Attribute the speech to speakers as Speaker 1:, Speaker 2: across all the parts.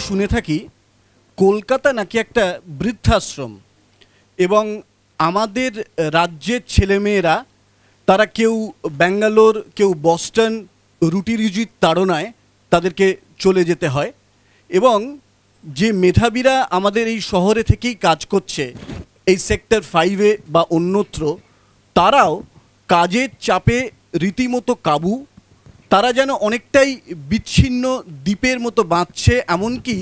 Speaker 1: শুনে থাকি কলকাতা নাকি একটা বৃদ্ধাশ্রম এবং আমাদের রাজ্যের ছেলেমেয়েরা তারা কেউ ব্যাঙ্গালোর কেউ বস্টন রুটি রুজির তাড়নায় তাদেরকে চলে যেতে হয় এবং যে মেধাবীরা আমাদের এই শহরে থেকেই কাজ করছে এই সেক্টর 5-এ বা অন্যত্র, তারাও কাজের চাপে রীতিমতো কাবু। তারা যেন অনেকটাই বিচ্ছিন্ন দ্বীপের মতো বাঁচছে, এমনকি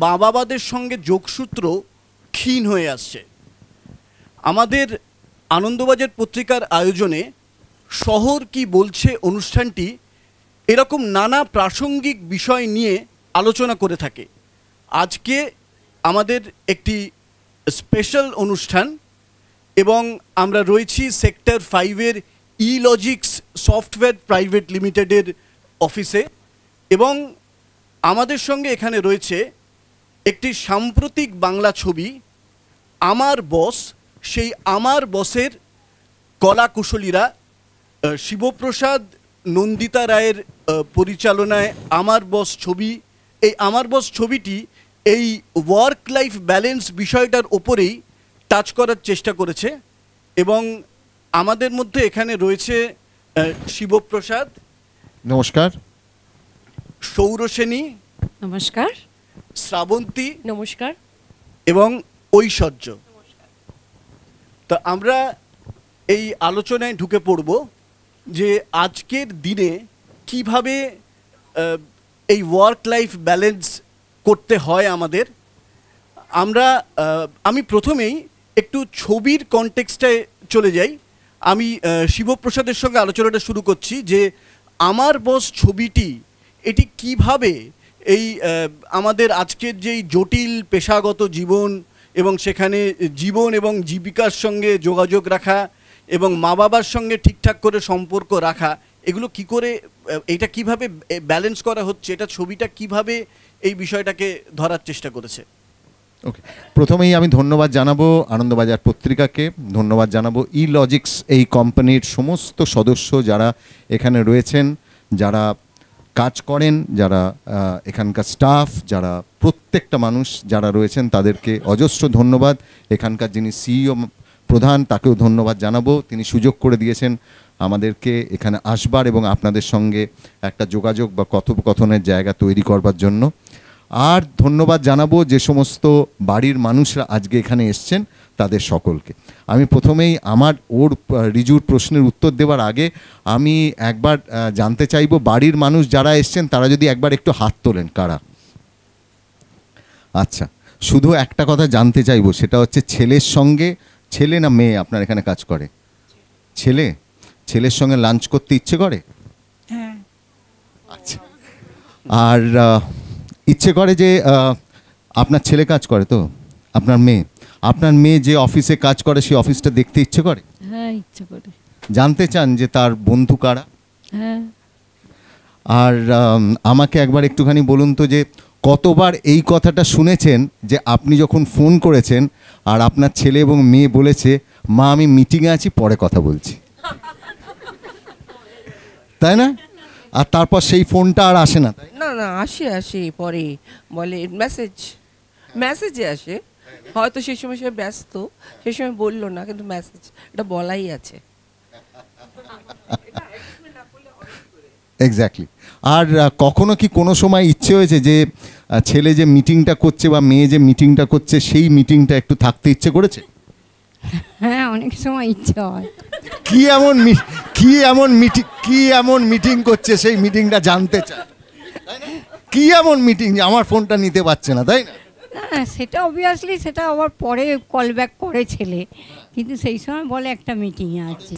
Speaker 1: মা বাবাদের সঙ্গে যোগসূত্র ক্ষীণ হয়ে আসছে। আমাদের আনন্দবাজার পত্রিকার আয়োজনে শহর কি বলছে অনুষ্ঠানটি এরকম নানা প্রাসঙ্গিক বিষয় নিয়ে আলোচনা করে থাকে। আজকে আমাদের একটি স্পেশাল অনুষ্ঠান এবং আমরা রয়েছি সেক্টর 5-এর ইলজিক্স সফটওয়্যার প্রাইভেট লিমিটেডের অফিসে এবং আমাদের সঙ্গে এখানে রয়েছে একটি সাম্প্রতিক বাংলা ছবি আমার বস। সেই আমার বসের কলাকুশলীরা শিবপ্রসাদ নন্দিতা রায়ের পরিচালনায় আমার বস ছবি, এই আমার বস ছবিটি এই ওয়ার্ক লাইফ ব্যালেন্স বিষয়টার ওপরেই টাচ করার চেষ্টা করেছে এবং আমাদের মধ্যে এখানে রয়েছে শিবপ্রসাদ,
Speaker 2: নমস্কার,
Speaker 1: সৌরসেনী,
Speaker 3: নমস্কার,
Speaker 1: শ্রাবন্তী,
Speaker 3: নমস্কার,
Speaker 1: এবং ঐশ্বর্য। তো আমরা এই আলোচনায় ঢুকে পড়ব যে আজকের দিনে কিভাবে এই ওয়ার্ক লাইফ ব্যালেন্স করতে হয় আমাদের। আমি প্রথমেই একটু ছবির কনটেক্সটে চলে যাই। আমি শিবপ্রসাদের সঙ্গে আলোচনাটা শুরু করছি যে আমার বস ছবিটি এটি কিভাবে এই আমাদের আজকের যেই জটিল পেশাগত জীবন এবং সেখানে জীবন এবং জীবিকার সঙ্গে যোগাযোগ রাখা এবং মা বাবার সঙ্গে ঠিকঠাক করে সম্পর্ক রাখা, এগুলো কি করে, এটা কিভাবে ব্যালেন্স করা হচ্ছে, এটা ছবিটা কিভাবে এই বিষয়টাকে ধরার চেষ্টা করেছে।
Speaker 2: ওকে, প্রথমেই আমি ধন্যবাদ জানাবো আনন্দবাজার পত্রিকাকে, ধন্যবাদ জানাবো ইলজিক্স এই কোম্পানির সমস্ত সদস্য যারা এখানে রয়েছেন, যারা কাজ করেন, যারা এখানকার স্টাফ, যারা প্রত্যেকটা মানুষ যারা রয়েছেন তাদেরকে অজস্র ধন্যবাদ। এখানকার যিনি সিইও প্রধান তাকেও ধন্যবাদ জানাবো, তিনি সুযোগ করে দিয়েছেন আমাদেরকে এখানে আসবার এবং আপনাদের সঙ্গে একটা যোগাযোগ বা কথোপকথনের জায়গা তৈরি করবার জন্য। আর ধন্যবাদ জানাবো যে সমস্ত বাড়ির মানুষরা আজকে এখানে এসছেন তাদের সকলকে। আমি প্রথমেই ওর রিজুর প্রশ্নের উত্তর দেওয়ার আগে আমি একবার জানতে চাইবো বাড়ির মানুষ যারা এসছেন তারা যদি একবার একটু হাত তোলেন, কারা? আচ্ছা, শুধু একটা কথা জানতে চাইবো, সেটা হচ্ছে ছেলের সঙ্গে, ছেলে না মেয়ে আপনার এখানে কাজ করে? ছেলে। ছেলের সঙ্গে লাঞ্চ করতে ইচ্ছে করে?
Speaker 3: হ্যাঁ।
Speaker 2: আচ্ছা, আর ইচ্ছে করে যে আপনার ছেলে কাজ করে তো আপনার মেয়ে যে অফিসে কাজ করে সেই অফিসটা দেখতে ইচ্ছে করে?
Speaker 3: হ্যাঁ, ইচ্ছে করে।
Speaker 2: জানতে চান যে তার বন্ধু কারা?
Speaker 3: হ্যাঁ।
Speaker 2: আর আমাকে একবার একটুখানি বলুন তো যে কতবার এই কথাটা শুনেছেন যে আপনি যখন ফোন করেছেন আর আপনার ছেলে এবং মেয়ে বলেছে মা আমি মিটিংয়ে আছি, পরে কথা বলছি, তাই না? আর তারপর সেই ফোনটা আর আসে না?
Speaker 4: না না, আসে পরে বলে মেসেজে আসে, হয়তো সেই সময় সে ব্যস্ত, সেই সময় বললো না, কিন্তু মেসেজ এটা বলাই আছে।
Speaker 2: এক্স্যাক্টলি। আর কখনো কি কোনো সময় ইচ্ছে হয়েছে যে ছেলে যে মিটিংটা করছে বা মেয়ে যে মিটিংটা করছে সেই মিটিংটা একটু থাকতে ইচ্ছে করেছে?
Speaker 3: হ্যাঁ, অনেক সময় ইচ্ছে হয়।
Speaker 2: কি এমন মিটিং করছে সেই মিটিংটা জানতে চায়, কি এমন মিটিং যে আমার ফোনটা নিতে পারছে না, তাই না?
Speaker 3: না, সেটা অবভিয়াসলি সেটা আবার পরে কল ব্যাক করে ছেলে, কিন্তু সেই সময় বলে একটা মিটিংয়ে আছে।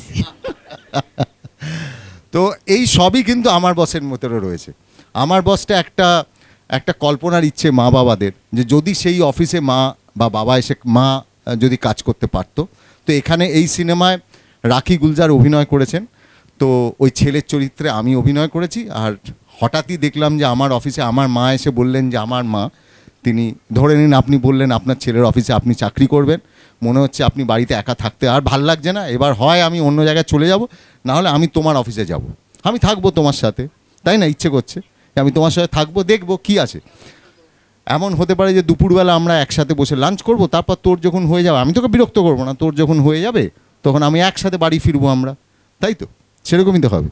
Speaker 2: তো এই সবই কিন্তু আমার বসের মধ্যেও রয়েছে। আমার বসটা একটা কল্পনার ইচ্ছে মা বাবাদের, যে যদি সেই অফিসে মা বা বাবা এসে যদি কাজ করতে পারতো। তো এখানে এই সিনেমায় রাখি গুলজার অভিনয় করেছেন, তো ওই ছেলের চরিত্রে আমি অভিনয় করেছি। আর হঠাৎই দেখলাম যে আমার অফিসে আমার মা এসে বললেন যে আমার মা, তিনি ধরে নিন আপনি বললেন আপনার ছেলের অফিসে আপনি চাকরি করবেন, মনে হচ্ছে আপনি বাড়িতে একা থাকতে আর ভাল লাগছে না, এবার হয় আমি অন্য জায়গায় চলে যাব, না হলে আমি তোমার অফিসে যাব, আমি থাকবো তোমার সাথে, তাই না? ইচ্ছে করছে আমি তোমার সাথে থাকবো, দেখবো কি আছে। এমন হতে পারে যে দুপুরবেলা আমরা একসাথে বসে লাঞ্চ করব, তারপর তোর যখন হয়ে যাবে, আমি তোকে বিরক্ত করবো না, তোর যখন হয়ে যাবে তখন আমি একসাথে বাড়ি ফিরবো আমরা, তাই তো? সেরকমই তো হবে।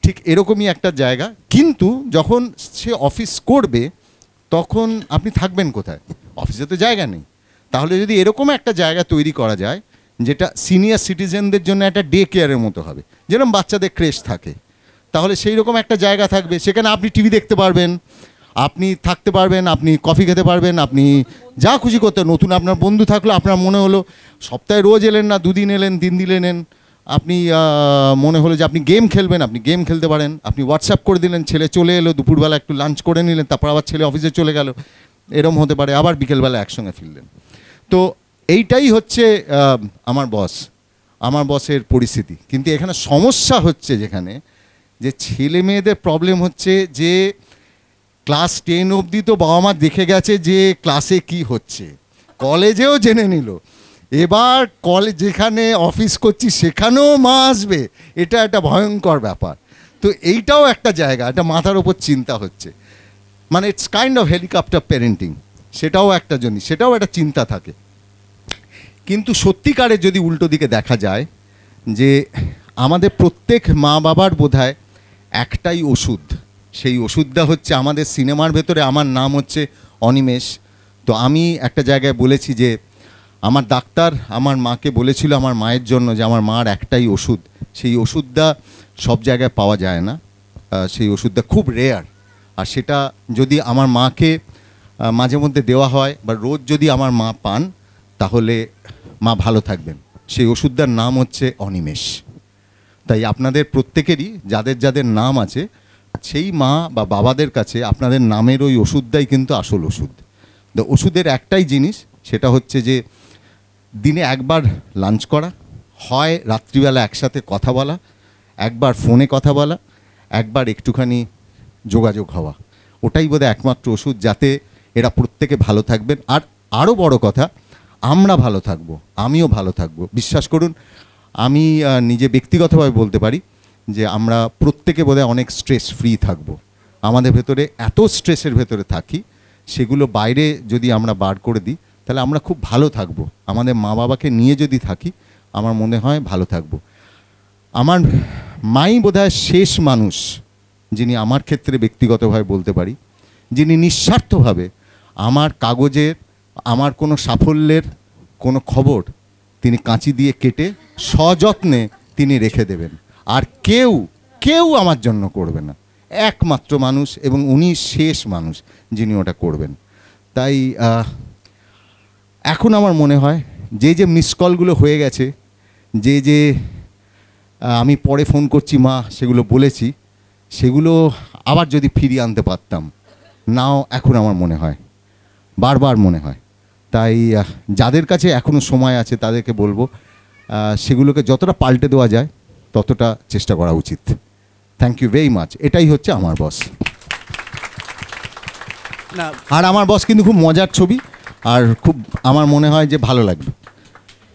Speaker 2: ঠিক এরকমই একটা জায়গা। কিন্তু যখন সে অফিস করবে তখন আপনি থাকবেন কোথায়? অফিসে তো জায়গা নেই। তাহলে যদি এরকম একটা জায়গা তৈরি করা যায় যেটা সিনিয়র সিটিজেনদের জন্য একটা ডে কেয়ারের মতো হবে, যেরকম বাচ্চাদের ক্রেশ থাকে, তাহলে সেই রকম একটা জায়গা থাকবে। সেখানে আপনি টিভি দেখতে পারবেন, আপনি থাকতে পারবেন, আপনি কফি খেতে পারবেন, আপনি যা খুশি করতে। নতুন আপনার বন্ধু থাকলো, আপনার মনে হলো সপ্তাহে রোজ এলেন না, 2 দিন এলেন, 3 দিন এলেন, আপনি মনে হলো যে আপনি গেম খেলবেন, আপনি গেম খেলতে পারেন। আপনি হোয়াটসঅ্যাপ করে দিলেন, ছেলে চলে এলো, দুপুরবেলা একটু লাঞ্চ করে নিলেন, তারপর আবার ছেলে অফিসে চলে গেল, এরম হতে পারে। আবার বিকেলবেলা একসঙ্গে ফিরলেন। তো এইটাই হচ্ছে আমার বসের পরিস্থিতি। কিন্তু এখানে সমস্যা হচ্ছে যেখানে যে ছেলে মেয়েদের প্রবলেম হচ্ছে যে ক্লাস 10 অবধি তো বাবা মা দেখে গেছে যে ক্লাসে কি হচ্ছে, কলেজেও জেনে নিল, এবার কলেজ যেখানে অফিস করছি সেখানেও মা আসবে, এটা একটা ভয়ঙ্কর ব্যাপার। তো এইটাও একটা জায়গা, একটা মাথার ওপর চিন্তা হচ্ছে, মানে it's kind of helicopter parenting, সেটাও একটা জিনিস, সেটাও একটা চিন্তা থাকে। কিন্তু সত্যিকারে যদি উল্টো দিকে দেখা যায় যে আমাদের প্রত্যেক মা বাবার বোধহয় একটাই ওষুধ, সেই ওষুধটা হচ্ছে আমাদের সিনেমার ভেতরে আমার নাম হচ্ছে অনিমেষ। তো আমি একটা জায়গায় বলেছি যে আমার ডাক্তার আমার মাকে বলেছিল আমার মায়ের জন্য যে আমার মার একটাই ওষুধ, সেই ওষুধটা সব জায়গায় পাওয়া যায় না, সেই ওষুধটা খুব রেয়ার। আর সেটা যদি আমার মাকে মাঝে মধ্যে দেওয়া হয় বা রোজ যদি আমার মা পান তাহলে মা ভালো থাকবেন। সেই ওষুধটার নাম হচ্ছে অনিমেষ। তাই আপনাদের প্রত্যেকেরই যাদের যাদের নাম আছে সেই মা বা বাবাদের কাছে আপনাদের নামের ওই ওষুধটাই কিন্তু আসল ওষুধ। তো ওষুধের একটাই জিনিস, সেটা হচ্ছে যে দিনে একবার লাঞ্চ করা, হয় রাত্রিবেলা একসাথে কথা বলা, একবার ফোনে কথা বলা, একবার একটুখানি যোগাযোগ হওয়া, ওটাই বোধহয় একমাত্র ওষুধ যাতে এরা প্রত্যেকে ভালো থাকবেন। আর আরও বড় কথা, আমরা ভালো থাকবো, আমিও ভালো থাকবো। বিশ্বাস করুন, আমি নিজে ব্যক্তিগতভাবে বলতে পারি যে আমরা প্রত্যেকে বোধহয় অনেক স্ট্রেস ফ্রি থাকবো। আমাদের ভেতরে এত স্ট্রেসের ভেতরে থাকি, সেগুলো বাইরে যদি আমরা বার করে দিই তাহলে আমরা খুব ভালো থাকবো। আমাদের মা বাবাকে নিয়ে যদি থাকি আমার মনে হয় ভালো থাকবো। আমার মাই বোধহয় শেষ মানুষ যিনি আমার ক্ষেত্রে ব্যক্তিগতভাবে বলতে পারি, যিনি নিঃস্বার্থভাবে আমার কাগজের, আমার কোনো সাফল্যের কোনো খবর তিনি কাঁচি দিয়ে কেটে সযত্নে তিনি রেখে দেবেন। আর কেউ আমার জন্য করবে না, একমাত্র মানুষ, এবং উনি শেষ মানুষ যিনি ওটা করবেন। তাই এখন আমার মনে হয় যে মিস কলগুলো হয়ে গেছে, যে আমি পরে ফোন করছি মা সেগুলো বলেছি, সেগুলো আবার যদি ফিরিয়ে আনতে পারতাম, নাও এখন আমার মনে হয়, বারবার মনে হয়। তাই যাদের কাছে এখনও সময় আছে তাদেরকে বলবো সেগুলোকে যতটা পাল্টে দেওয়া যায় ততটা চেষ্টা করা উচিত। Thank you very much. এটাই হচ্ছে আমার বস।
Speaker 1: না,
Speaker 2: আর আমার বস কিন্তু খুব মজার ছবি, আর খুব আমার মনে হয় যে ভালো লাগবে।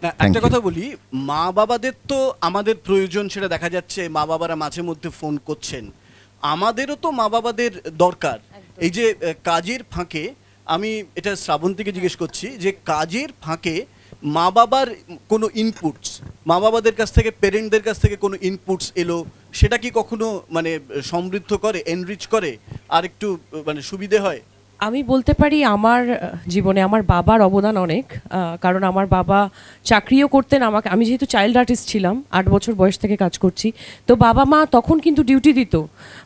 Speaker 1: না, একটা কথা বলি, মা বাবাদের তো আমাদের প্রয়োজন, সেটা দেখা যাচ্ছে মা বাবারা মাঝে মধ্যে ফোন করছেন, আমাদেরও তো মা বাবাদের দরকার। এই যে কাজের ফাঁকে, আমি এটা শ্রাবন্তীকে জিজ্ঞেস করছি যে কাজের ফাঁকে মা বাবার কোনো ইনপুটস, মা বাবাদের কাছ থেকে, পেরেন্টদের কাছ থেকে কোনো ইনপুটস এলো, সেটা কি কখনো মানে সমৃদ্ধ করে, এনরিচ করে, আর একটু মানে সুবিধে হয়?
Speaker 4: আমি বলতে পারি আমার জীবনে আমার বাবার অবদান অনেক, কারণ আমার বাবা চাকরিও করতেন। আমি যেহেতু চাইল্ড আর্টিস্ট ছিলাম, 8 বছর বয়স থেকে কাজ করছি, তো বাবা মা তখন কিন্তু ডিউটি দিত,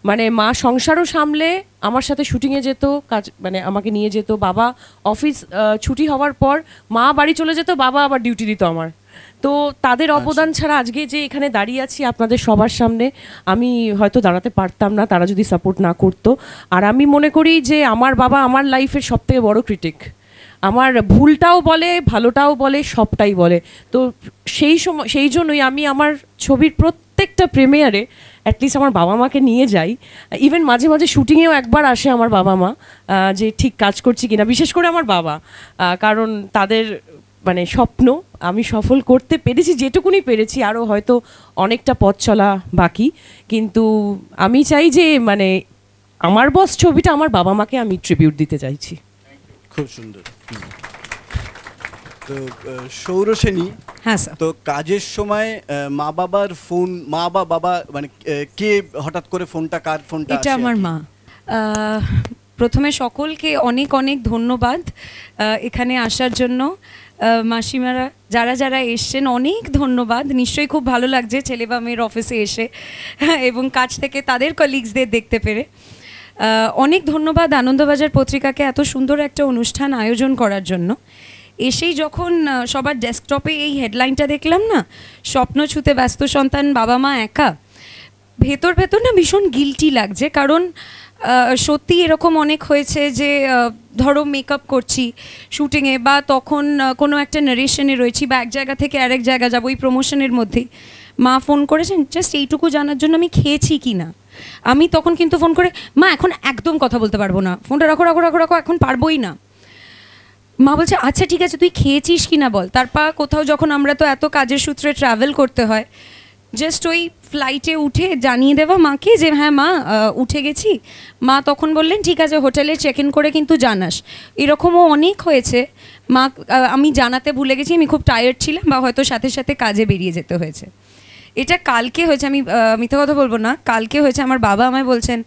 Speaker 4: মানে মা সংসারও সামলে আমার সাথে শুটিংয়ে যেত, কাজ মানে আমাকে নিয়ে যেত। বাবা অফিস ছুটি হওয়ার পর মা বাড়ি চলে যেত, বাবা আবার ডিউটি দিত আমার। তো তাদের অবদান ছাড়া আজকে যে এখানে দাঁড়িয়ে আছি আপনাদের সবার সামনে, আমি হয়তো দাঁড়াতে পারতাম না তারা যদি সাপোর্ট না করতো। আর আমি মনে করি যে আমার বাবা আমার লাইফের সবথেকে বড় ক্রিটিক, আমার ভুলটাও বলে, ভালোটাও বলে, সবটাই বলে। তো সেই জন্যই আমি আমার ছবির প্রত্যেকটা প্রিমিয়ারে অ্যাটলিস্ট আমার বাবা মাকে নিয়ে যাই। ইভেন মাঝে মাঝে শুটিংয়েও একবার আসে আমার বাবা মা, যে ঠিক কাজ করছি কিনা, বিশেষ করে আমার বাবা, কারণ তাদের মানে স্বপ্ন আমি সফল করতে পেরেছি যেটুকুনি পেরেছি, আরও হয়তো অনেকটা পথ চলা বাকি। কিন্তু আমি চাই যে মানে আমার বস ছবিটা আমার বাবা মাকে আমি ট্রিবিউট দিতে চাইছি।
Speaker 1: খুব সুন্দর। তো সৌরসেনী,
Speaker 5: হ্যাঁ স্যার।
Speaker 1: তো কাজের সময় মা বাবার ফোন, মা বা বাবা মানে কে হঠাৎ করে ফোনটা, কার ফোনটা?
Speaker 5: এটা আমার মা। প্রথমে সকলকে অনেক অনেক ধন্যবাদ এখানে আসার জন্য। মাসিমারা যারা যারা এসছেন অনেক ধন্যবাদ। নিশ্চয়ই খুব ভালো লাগছে ছেলে বা মেয়ের অফিসে এসে এবং কাছ থেকে তাদের কলিগসদের দেখতে পেরে। অনেক ধন্যবাদ আনন্দবাজার পত্রিকাকে এত সুন্দর একটা অনুষ্ঠান আয়োজন করার জন্য। এসেই যখন সবার ডেস্কটপে এই হেডলাইনটা দেখলাম না, স্বপ্ন ছুঁতে ব্যস্ত সন্তান বাবা মা একা, ভেতর ভেতর না ভীষণ গিল্টি লাগছে। কারণ সত্যি এরকম অনেক হয়েছে যে ধরো মেকআপ করছি শুটিংয়ে, বা তখন কোনো একটা নারেশনে রয়েছি, বা এক জায়গা থেকে আরেক জায়গা যাবো, ওই প্রমোশনের মধ্যেই মা ফোন করেছেন জাস্ট এইটুকু জানার জন্য আমি খেয়েছি কি না। আমি তখন কিন্তু ফোন করে, মা এখন একদম কথা বলতে পারবো না, ফোনটা রাখো রাখো রাখো রাখো, এখন পারবোই না। মা বলছে আচ্ছা ঠিক আছে তুই খেয়েছিস কি না বল। তারপর কোথাও যখন আমরা তো এত কাজের সূত্রে ট্রাভেল করতে হয়, জাস্ট ওই ফ্লাইটে উঠে জানিয়ে দেওয়া মাকে যে হ্যাঁ মা উঠে গেছি। মা তখন বললেন ঠিক আছে হোটেলে চেক ইন করে কিন্তু জানাস। এরকমও অনেক হয়েছে মা আমি জানাতে ভুলে গেছি, আমি খুব টায়ার্ড ছিলাম, বা হয়তো সাথে সাথে কাজে বেরিয়ে যেতে হয়েছে। এটা কালকে হয়েছে, আমি মিথ্যা কথা বলবো না, কালকে হয়েছে। আমার বাবা আমায় বলছেন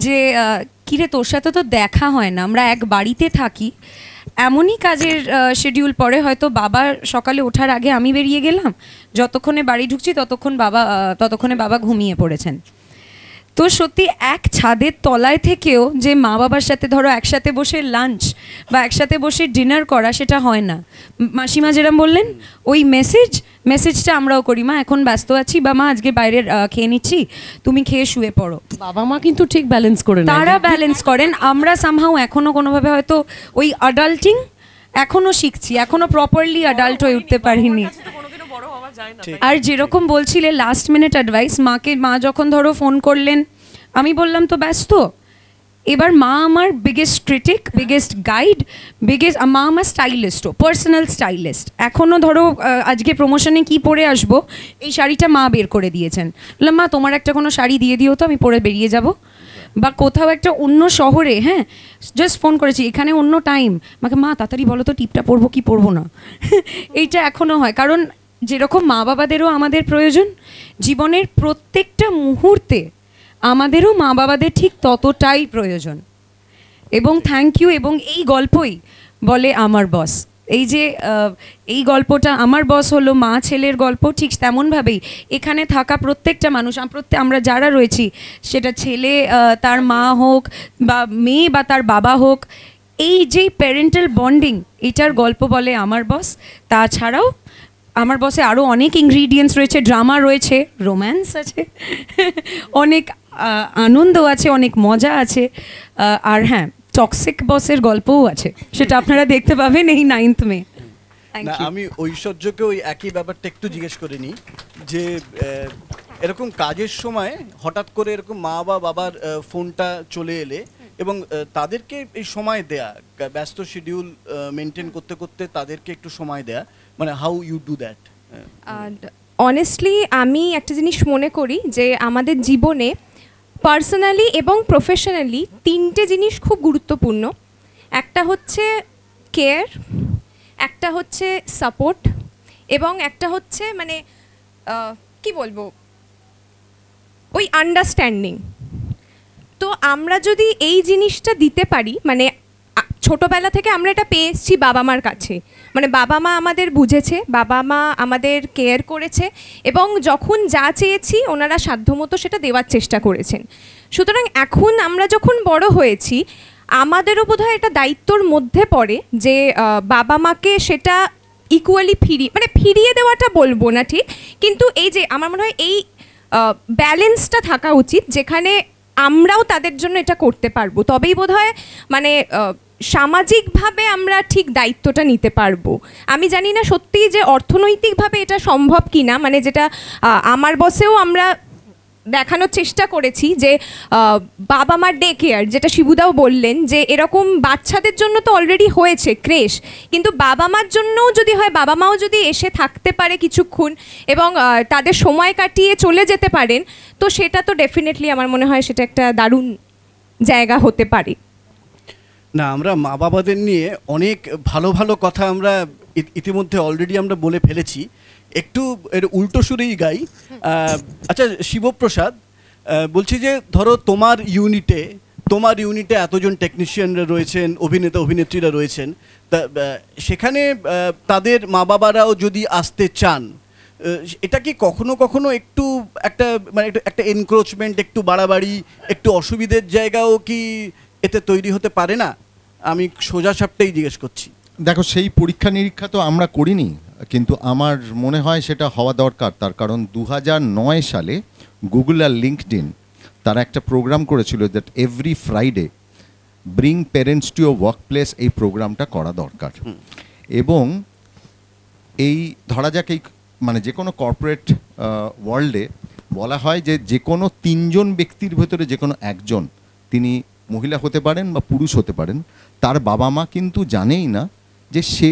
Speaker 5: যে কিরে তোর সাথে তো দেখা হয় না, আমরা এক বাড়িতে থাকি, এমনই কাজের শিডিউল পড়ে, হয়তো বাবা সকালে ওঠার আগে আমি বেরিয়ে গেলাম, যতক্ষণে বাড়ি ঢুকছি ততক্ষণে বাবা ঘুমিয়ে পড়েছেন। তো সত্যি এক ছাদের তলায় থেকেও যে মা বাবার সাথে ধরো একসাথে বসে লাঞ্চ বা একসাথে বসে ডিনার করা, সেটা হয় না। মাসিমা যেরকম বললেন ওই মেসেজটা আমরাও করি, মা এখন ব্যস্ত আছি, বা মা আজকে বাইরের খেয়ে নিচ্ছি, তুমি খেয়ে শুয়ে পড়ো।
Speaker 4: বাবা মা কিন্তু ঠিক ব্যালেন্স করে নেয়,
Speaker 5: তারা ব্যালেন্স করেন। আমরা সামহাও এখনো কোনোভাবে হয়তো ওই অ্যাডাল্টিং এখনো শিখছি, এখনো প্রপারলি অ্যাডাল্ট হয়ে উঠতে পারিনি। আর যেরকম বলছিলে লাস্ট মিনিট অ্যাডভাইস, মা যখন ধরো ফোন করলেন, আমি বললাম তো ব্যস্ত। এবার মা আমার বিগেস্ট ক্রিটিক, বিগেস্ট গাইড, মা আমার স্টাইলিস্টও, পার্সোনাল স্টাইলিস্ট। এখনও ধরো আজকে প্রমোশনে কি পরে আসবো, এই শাড়িটা মা বের করে দিয়েছেন। বললাম মা তোমার একটা কোনো শাড়ি দিয়ে দিও তো, আমি পরে বেরিয়ে যাব। বা কোথাও একটা অন্য শহরে, হ্যাঁ জাস্ট ফোন করেছি, এখানে অন্য টাইম, আমাকে মা তাড়াতাড়ি বলো তো টিপটা পরবো কি পরবো না। এইটা এখনও হয়, কারণ যেরকম মা বাবাদেরও আমাদের প্রয়োজন জীবনের প্রত্যেকটা মুহূর্তে, আমাদেরও মা বাবাদের ঠিক ততটাই প্রয়োজন। এবং থ্যাংক ইউ। এবং এই গল্পই বলে আমার বস, এই যে এই গল্পটা আমার বস হলো মা ছেলের গল্প, ঠিক তেমনভাবেই এখানে থাকা প্রত্যেকটা মানুষ, আমরা যারা রয়েছি, সেটা ছেলে তার মা হোক, বা মেয়ে বা তার বাবা হোক, এই যে প্যারেন্টাল বন্ডিং, এটার গল্প বলে আমার বস। তাছাড়াও আমার বসে আরও অনেক ইনগ্রিডিয়েন্টস রয়েছে, ড্রামা রয়েছে, রোম্যান্স আছে, অনেক আনন্দ আছে, অনেক মজা আছে, আর হ্যাঁ টক্সিক বসের গল্পও আছে, সেটা আপনারা দেখতে পাবেন এই 9th মে।
Speaker 1: না আমি ঐশ্বর্যকে ওই একই ব্যাপারটা একটু জিজ্ঞেস করে নিই যে এরকম কাজের সময় হঠাৎ করে এরকম মা বা বাবার ফোনটা চলে এলে, এবং তাদেরকে এই সময় দেয়া, ব্যস্ত শিডিউল মেনটেন করতে করতে তাদেরকে একটু সময় দেয়া, মানে how you do that?
Speaker 6: Honestly আমি একটা জিনিস মনে করি যে আমাদের জীবনে পার্সোনালি এবং প্রফেশনালি 3টে জিনিস খুব গুরুত্বপূর্ণ। একটা হচ্ছে কেয়ার, একটা হচ্ছে সাপোর্ট, এবং একটা হচ্ছে মানে কি বলবো ওই আন্ডারস্ট্যান্ডিং। তো আমরা যদি এই জিনিসটা দিতে পারি, মানে ছোটোবেলা থেকে আমরা এটা পেয়ে এসেছি বাবা মার কাছে, মানে বাবা মা আমাদের বুঝেছে, বাবা মা আমাদের কেয়ার করেছে, এবং যখন যা চেয়েছি ওনারা সাধ্যমতো সেটা দেওয়ার চেষ্টা করেছেন। সুতরাং এখন আমরা যখন বড় হয়েছি, আমাদেরও বোধহয় এটা দায়িত্বর মধ্যে পড়ে যে বাবা মাকে সেটা ইকুয়ালি ফিরিয়ে দেওয়াটা বলবো না ঠিক, কিন্তু এই যে আমার মনে হয় এই ব্যালেন্সটা থাকা উচিত, যেখানে আমরাও তাদের জন্য এটা করতে পারবো, তবেই বোধহয় মানে সামাজিকভাবে আমরা ঠিক দায়িত্বটা নিতে পারবো। আমি জানি না সত্যিই যে অর্থনৈতিকভাবে এটা সম্ভব কি না, মানে যেটা আমার বসেও আমরা দেখানোর চেষ্টা করেছি যে বাবা মার ডে কেয়ার, যেটা শিবুদাও বললেন যে এরকম বাচ্চাদের জন্য তো অলরেডি হয়েছে ক্রেশ, কিন্তু বাবা মার জন্যও যদি হয়, বাবা মাও যদি এসে থাকতে পারে কিছুক্ষণ এবং তাদের সময় কাটিয়ে চলে যেতে পারেন, তো সেটা তো ডেফিনেটলি আমার মনে হয় সেটা একটা দারুণ জায়গা হতে পারে।
Speaker 1: না, আমরা মা বাবাদের নিয়ে অনেক ভালো ভালো কথা আমরা ইতিমধ্যে অলরেডি আমরা বলে ফেলেছি। একটু এর উল্টো সুরেই গাই। আচ্ছা শিবপ্রসাদ, বলছি যে ধরো তোমার ইউনিটে এতজন টেকনিশিয়ানরা রয়েছেন, অভিনেতা অভিনেত্রীরা রয়েছেন, তা সেখানে তাদের মা বাবারাও যদি আসতে চান, এটা কি কখনো কখনো একটু একটা মানে একটা এনক্রোচমেন্ট, একটু বাড়াবাড়ি, একটু অসুবিধের জায়গাও কি এতে তৈরি হতে পারে না? আমি সোজা সাপটাই জিজ্ঞেস করছি।
Speaker 2: দেখো, সেই পরীক্ষা নিরীক্ষা তো আমরা করিনি, কিন্তু আমার মনে হয় সেটা হওয়া দরকার। তার কারণ 2009 সালে গুগল আর লিঙ্কডইন তারা একটা প্রোগ্রাম করেছিল, that every Friday bring parents to your work place. এই প্রোগ্রামটা করা দরকার। এবং এই ধরা যাক এই মানে যে কোনো কর্পোরেট ওয়ার্ল্ডে বলা হয় যে যে কোনো 3 জন ব্যক্তির ভেতরে যে কোনো একজন, তিনি মহিলা হতে পারেন বা পুরুষ হতে পারেন, তার বাবা মা কিন্তু জানেই না যে সে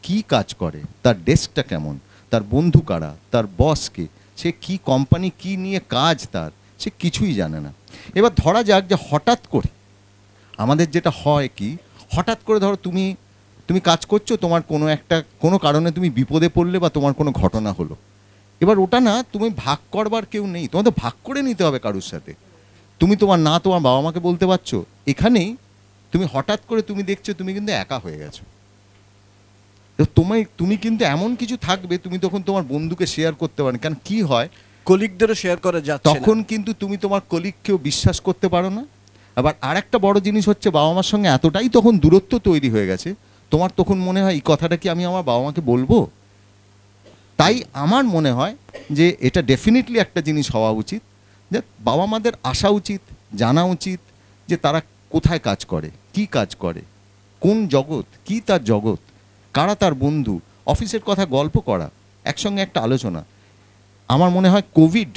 Speaker 2: কি কাজ করে, তার ডেস্কটা কেমন, তার বন্ধু কারা, তার বস কে, সে কি কোম্পানি কি নিয়ে কাজ, তার সে কিছুই জানে না। এবার ধরা যাক যে হঠাৎ করে আমাদের যেটা হয় কি, হঠাৎ করে ধরো তুমি কাজ করছো, তোমার কোনো কারণে তুমি বিপদে পড়লে বা তোমার কোনো ঘটনা হলো, এবার ওটা না তুমি ভাগ করবার কেউ নেই, তোমাদের ভাগ করে নিতে হবে কারোর সাথে। তুমি তোমার বাবা মাকে বলতে পারছো, এখানেই তুমি হঠাৎ করে তুমি দেখছো তুমি কিন্তু একা হয়ে গেছো। তুমি কিন্তু এমন কিছু থাকবে, তুমি তখন তোমার বন্ধুকে শেয়ার করতে পারো, কারণ কি হয়
Speaker 1: কলিগদেরও শেয়ার করা যাচ্ছে না।
Speaker 2: তখন কিন্তু তুমি তোমার কলিগকেও বিশ্বাস করতে পারো না। আবার আরেকটা বড় জিনিস হচ্ছে, বাবা মার সঙ্গে এতটাই তখন দূরত্ব তৈরি হয়ে গেছে, তোমার তখন মনে হয় এই কথাটা কি আমি আমার বাবা মাকে বলবো। তাই আমার মনে হয় যে এটা ডেফিনেটলি একটা জিনিস হওয়া উচিত, যে বাবা মাদের আসা উচিত, জানা উচিত যে তারা কোথায় কাজ করে, কি কাজ করে, কোন জগৎ, কি তার জগৎ, কারা তার বন্ধু, অফিসের কথা গল্প করা, একসঙ্গে একটা আলোচনা। আমার মনে হয় কোভিড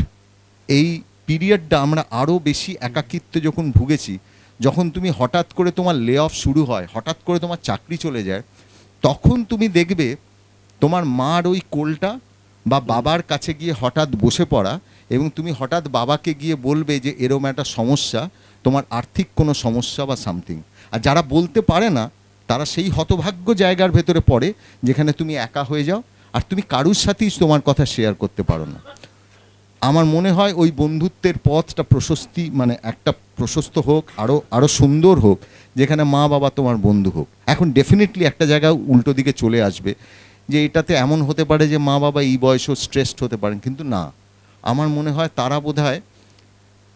Speaker 2: এই পিরিয়ডটা আমরা আরও বেশি একাকিত্বে যখন ভুগেছি, যখন তুমি হঠাৎ করে তোমার লে অফ শুরু হয়, হঠাৎ করে তোমার চাকরি চলে যায়, তখন তুমি দেখবে তোমার মার ওই কোলটা বা বাবার কাছে গিয়ে হঠাৎ বসে পড়া, এবং তুমি হঠাৎ বাবাকে গিয়ে বলবে যে এরম একটা সমস্যা, তোমার আর্থিক কোনো সমস্যা বা সামথিং। আর যারা বলতে পারে না তারা সেই হতভাগ্য জায়গার ভেতরে পড়ে যেখানে তুমি একা হয়ে যাও, আর তুমি কারুর সাথেই তোমার কথা শেয়ার করতে পারো না। আমার মনে হয় ওই বন্ধুত্বের পথটা প্রশস্ত হোক, আরও সুন্দর হোক, যেখানে মা বাবা তোমার বন্ধু হোক। এখন ডেফিনেটলি একটা জায়গায় উল্টো দিকে চলে আসবে যে এটাতে এমন হতে পারে যে মা বাবা এই বয়সেও স্ট্রেসড হতে পারেন, কিন্তু না, আমার মনে হয় তারা বোধহয়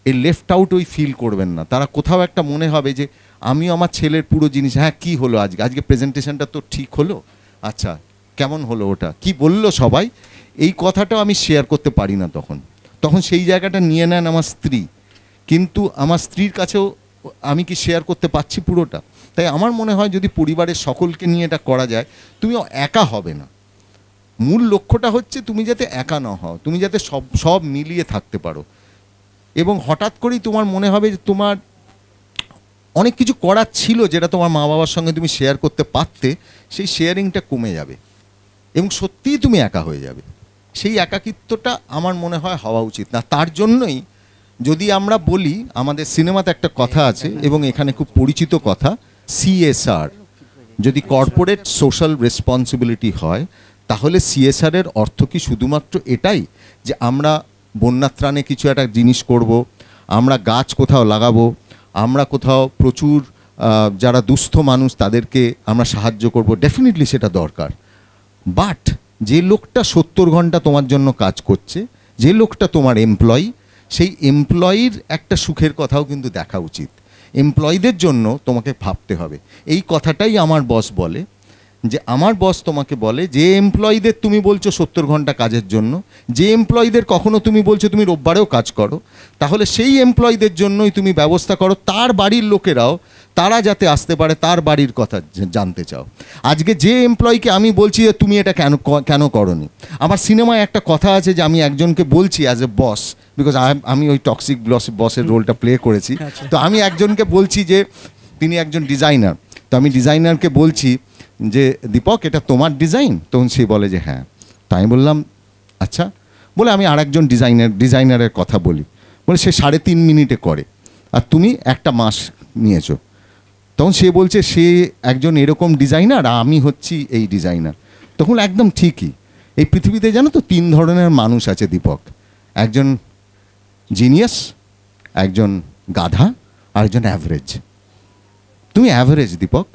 Speaker 2: এই লেফট আউট ওই ফিল করবেন না। তারা কোথাও একটা মনে হবে যে আমিও আমার ছেলের পুরো জিনিস, হ্যাঁ কী হলো আজকে প্রেজেন্টেশনটা তো ঠিক হলো, আচ্ছা কেমন হলো, ওটা কি বললো সবাই, এই কথাটাও আমি শেয়ার করতে পারি না। তখন সেই জায়গাটা নিয়ে নেন আমার স্ত্রী, কিন্তু আমার স্ত্রীর কাছেও আমি কি শেয়ার করতে পারছি পুরোটা। তাই আমার মনে হয় যদি পরিবারের সকলকে নিয়ে এটা করা যায়, তুমিও একা হবে না। মূল লক্ষ্যটা হচ্ছে তুমি যাতে একা না হও, তুমি যাতে সব মিলিয়ে থাকতে পারো। এবং হঠাৎ করেই তোমার মনে হবে যে তোমার অনেক কিছু করার ছিল যেটা তোমার মা বাবার সঙ্গে তুমি শেয়ার করতে পারতে, সেই শেয়ারিংটা কমে যাবে এবং সত্যিই তুমি একা হয়ে যাবে। সেই একাকিত্বটা আমার মনে হয় হওয়া উচিত না। তার জন্যই যদি আমরা বলি, আমাদের সিনেমাতে একটা কথা আছে এবং এখানে খুব পরিচিত কথা, CSR। যদি কর্পোরেট সোশ্যাল রেসপন্সিবিলিটি হয়, তাহলে CSR এর অর্থ কি শুধুমাত্র এটাই যে আমরা বন্যাত্রাণে কিছু একটা জিনিস করব, আমরা গাছ কোথাও লাগাবো, আমরা কোথাও প্রচুর যারা দুস্থ মানুষ তাদেরকে আমরা সাহায্য করব? ডেফিনেটলি সেটা দরকার। বাট যে লোকটা 70 ঘন্টা তোমার জন্য কাজ করছে, যে লোকটা তোমার এমপ্লয়ি, সেই এমপ্লয়ির একটা সুখের কথাও কিন্তু দেখা উচিত। এমপ্লয়ীদের জন্য তোমাকে ভাবতে হবে। এই কথাটাই আমার বস বলে, যে আমার বস তোমাকে বলে যে এমপ্লয়ীদের তুমি বলছো 70 ঘন্টা কাজের জন্য, যে এমপ্লয়ীদের কখনো তুমি বলছো তুমি রোববারেও কাজ করো, তাহলে সেই এমপ্লয়ীদের জন্যই তুমি ব্যবস্থা করো, তার বাড়ির লোকেরাও তারা যাতে আসতে পারে, তার বাড়ির কথা জানতে চাও। আজকে যে এমপ্লয়িকে আমি বলছি যে তুমি এটা কেন করোনি, আমার সিনেমায় একটা কথা আছে যে আমি একজনকে বলছি অ্যাজ এ বস, বিকজ আমি ওই টক্সিক বসের রোলটা প্লে করেছি, তো আমি একজনকে বলছি যে তিনি একজন ডিজাইনার, তো আমি ডিজাইনারকে বলছি যে দীপক এটা তোমার ডিজাইন? তখন সে বলে যে হ্যাঁ। তাই আমি বললাম আচ্ছা, বলে আমি আর একজন ডিজাইনারের কথা বলি, বলে সে 3.5 মিনিটে করে, আর তুমি 1 মাস নিয়েছো। তখন সে বলছে সে একজন এরকম ডিজাইনার, আমি হচ্ছি এই ডিজাইনার। তখন একদম ঠিকই, এই পৃথিবীতে জানো তো 3 ধরনের মানুষ আছে দীপক, একজন জিনিয়াস, একজন গাধা, আর একজন অ্যাভারেজ। তুমি অ্যাভারেজ দীপক,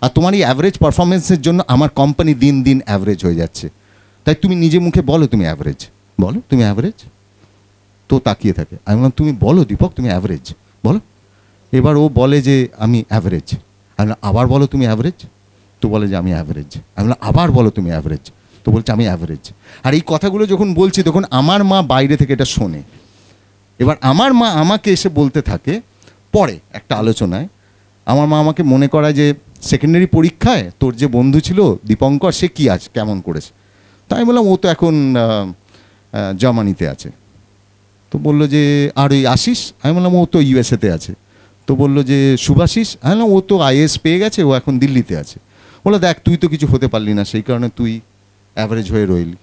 Speaker 2: আর তোমার এই অ্যাভারেজ পারফরমেন্সের জন্য আমার কোম্পানি দিন দিন অ্যাভারেজ হয়ে যাচ্ছে। তাই তুমি নিজে মুখে বলো তুমি অ্যাভারেজ, বলো তুমি অ্যাভারেজ। তো তাকিয়ে থাকে, আমি বললাম তুমি বলো দীপক তুমি অ্যাভারেজ, বলো। এবার ও বলে যে আমি অ্যাভারেজ। আমি বললাম আবার বলো তুমি অ্যাভারেজ। তো বলে যে আমি অ্যাভারেজ। আমি বললাম আবার বলো তুমি অ্যাভারেজ। তো বলছে আমি অ্যাভারেজ। আর এই কথাগুলো যখন বলছি তখন আমার মা বাইরে থেকে এটা শোনে। এবার আমার মা আমাকে এসে বলতে থাকে পরে একটা আলোচনায়, আমার মা আমাকে মনে করায় যে সেকেন্ডারি পরীক্ষায় তোর যে বন্ধু ছিল দীপঙ্কর, সে কী আজ কেমন করেছে। তাই আমি বললাম ও তো এখন জার্মানিতে আছে। তো বললো যে আর ওই আশিস, আমি বললাম ও তো ইউএসএতে আছে। তো বললো যে শুভাশিস, আমি বললাম ও তো আইএস পেয়ে গেছে, ও এখন দিল্লিতে আছে। বললো দেখ তুই তো কিছু হতে পারলি না, সেই কারণে তুই অ্যাভারেজ হয়ে রইলি।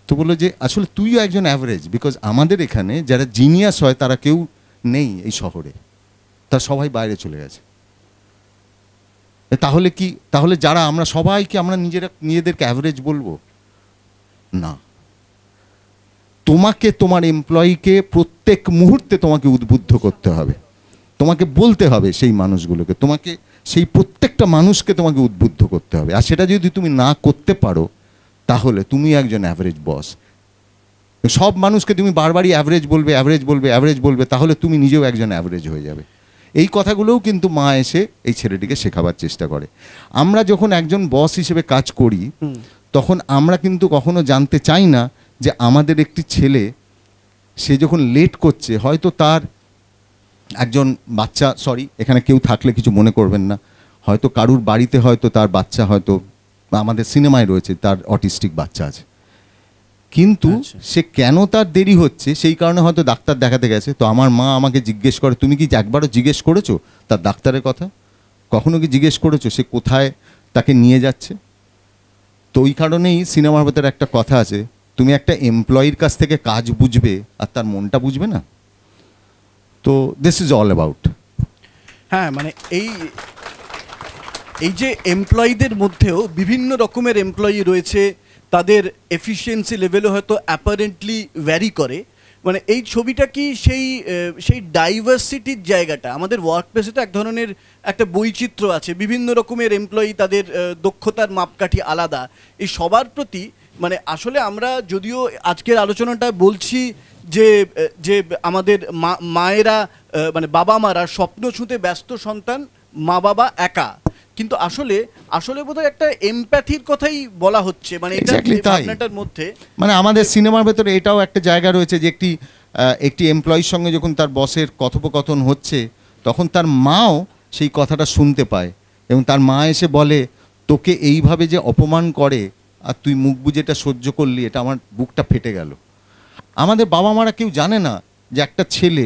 Speaker 2: তো বললো যে আসলে তুইও একজন অ্যাভারেজ, বিকজ আমাদের এখানে যারা জিনিয়াস হয় তারা কেউ নেই এই শহরে, তারা সবাই বাইরে চলে গেছে। তাহলে কি, তাহলে যারা আমরা সবাইকে আমরা নিজেদেরকে অ্যাভারেজ বলবো না। তোমাকে তোমার এমপ্লয়িকে প্রত্যেক মুহূর্তে তোমাকে উদ্বুদ্ধ করতে হবে, তোমাকে বলতে হবে সেই মানুষগুলোকে, তোমাকে সেই প্রত্যেকটা মানুষকে তোমাকে উদ্বুদ্ধ করতে হবে। আর সেটা যদি তুমি না করতে পারো তাহলে তুমি একজন অ্যাভারেজ বস। সব মানুষকে তুমি বারবারই অ্যাভারেজ বলবে অ্যাভারেজ বলবে অ্যাভারেজ বলবে, তাহলে তুমি নিজেও একজন অ্যাভারেজ হয়ে যাবে। এই কথাগুলোও কিন্তু মা এসে এই ছেলেটিকে শেখাবার চেষ্টা করে। আমরা যখন একজন বস হিসেবে কাজ করি তখন আমরা কিন্তু কখনো জানতে চাই না যে আমাদের একটি ছেলে সে যখন লেট করছে, হয়তো তার একজন বাচ্চা, সরি এখানে কেউ থাকলে কিছু মনে করবেন না, হয়তো কারুর বাড়িতে হয়তো তার বাচ্চা, হয়তো আমাদের সিনেমায় রয়েছে তার অটিস্টিক বাচ্চা আছে, কিন্তু সে কেন তার দেরি হচ্ছে সেই কারণে হয়তো ডাক্তার দেখাতে গেছে। তো আমার মা আমাকে জিজ্ঞেস করে তুমি কি একবারও জিজ্ঞেস করেছো তার ডাক্তারের কথা, কখনো কি জিজ্ঞেস করেছো সে কোথায় তাকে নিয়ে যাচ্ছে? তো ওই কারণেই সিনেমার ভেতরে একটা কথা আছে, তুমি একটা এমপ্লয়ির কাছ থেকে কাজ বুঝবে আর তার মনটা বুঝবে না। তো দিস ইজ অল অ্যাবাউট।
Speaker 1: হ্যাঁ, মানে এই যে এমপ্লয়ীদের মধ্যেও বিভিন্ন রকমের এমপ্লয়ি রয়েছে, তাদের এফিসিয়েন্সি লেভেলও হয়তো অ্যাপারেন্টলি ভ্যারি করে। মানে এই ছবিটা কি সেই ডাইভার্সিটির জায়গাটা, আমাদের ওয়ার্ক প্লেসে তো এক ধরনের একটা বৈচিত্র্য আছে, বিভিন্ন রকমের এমপ্লয়ি, তাদের দক্ষতার মাপকাঠি আলাদা। এই সবার প্রতি মানে আসলে আমরা যদিও আজকের আলোচনাটা বলছি যে যে আমাদের মায়েরা মানে বাবা মারা স্বপ্ন ছুঁতে ব্যস্ত সন্তান, মা বাবা একা, কিন্তু আসলে বোধহয় একটা এমপ্যাথির কথাই বলা হচ্ছে, মানে এটার মধ্যে
Speaker 2: মানে আমাদের সিনেমার ভেতরে এটাও একটা জায়গা রয়েছে যে একটি এমপ্লয়ির সঙ্গে যখন তার বসের কথোপকথন হচ্ছে তখন তার মাও সেই কথাটা শুনতে পায় এবং তার মা এসে বলে তোকে এইভাবে যে অপমান করে আর তুই মুখ বুজে এটা সহ্য করলি, এটা আমার বুকটা ফেটে গেল। আমাদের বাবা মারা কেউ জানে না যে একটা ছেলে,